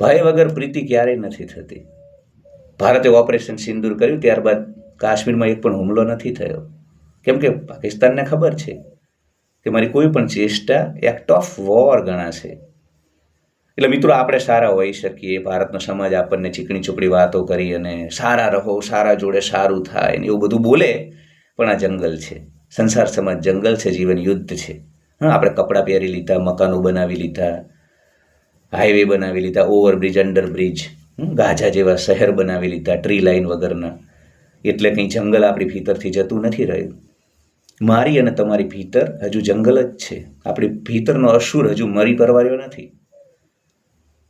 ભય વગર પ્રીતિ ક્યારેય નથી થતી. ભારતે ઓપરેશન સિંદૂર કર્યું ત્યારબાદ કાશ્મીરમાં એક પણ હુમલો નથી થયો, કેમ કે પાકિસ્તાનને ખબર છે કે મારી કોઈ પણ ચેષ્ટા એક્ટ ઓફ વોર ગણાશે. એટલે મિત્રો, આપણે સારા હોઈ શકીએ, ભારતનો સમાજ આપણને ચીકણી ચૂપડી વાતો કરી અને સારા રહો, સારા જોડે સારું થાય ને એવું બધું બોલે, પણ આ જંગલ છે, સંસાર સમાજ જંગલ છે, જીવન યુદ્ધ છે. હા, આપણે કપડાં પહેરી લીધા, મકાનો બનાવી લીધા, હાઈવે બનાવી લીધા, ઓવરબ્રિજ, અંડરબ્રિજ, ગાઝા જેવા શહેર બનાવી લીધા ટ્રી લાઈન વગરના, એટલે કંઈ જંગલ આપણી ભીતરથી જતું નથી રહ્યું. મારી અને તમારી ભીતર હજુ જંગલ જ છે. આપણી ભીતરનો અસુર હજુ મરી પરવાર્યો નથી.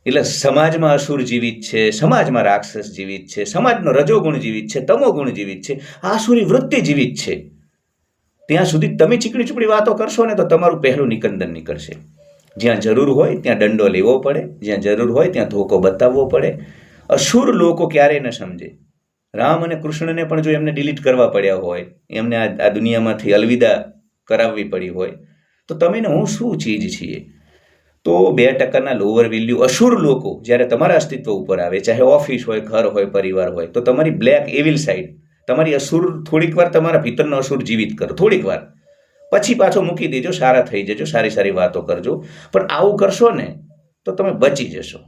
એટલે સમાજમાં અસુર જીવિત છે, સમાજમાં રાક્ષસ જીવિત છે, સમાજનો રજોગુણ જીવિત છે, તમોગુણ જીવિત છે, આસુરી વૃત્તિ જીવિત છે. ત્યાં સુધી તમે ચીકણી ચૂપડી વાતો કરશો ને તો તમારું પહેલું નિકંદન નીકળશે. જ્યાં જરૂર હોય ત્યાં દંડો લેવો પડે, જ્યાં જરૂર હોય ત્યાં ધોકો બતાવવો પડે. અસુર લોકો ક્યારેય ન સમજે. રામ અને કૃષ્ણને પણ જો એમને ડિલીટ કરવા પડ્યા હોય, એમને આ દુનિયામાંથી અલવિદા કરાવવી પડી હોય, તો તમે ને હું શું ચીજ છીએ? તો 2% લોઅર વેલ્યુ અસુર લોકો જ્યારે તમારા અસ્તિત્વ ઉપર આવે, ચાહે ઓફિસ હોય, ઘર હોય, પરિવાર હોય, તો તમારી બ્લેક એવિલ સાઈડ, તમારી અસુર થોડીક વાર તમારા ભીતરનો અસુર જીવિત કરો, થોડીક વાર, પછી પાછો મૂકી દેજો, સારા થઈ જજો, સારી સારી વાતો કરજો. પણ આવું કરશો ને તો તમે બચી જશો.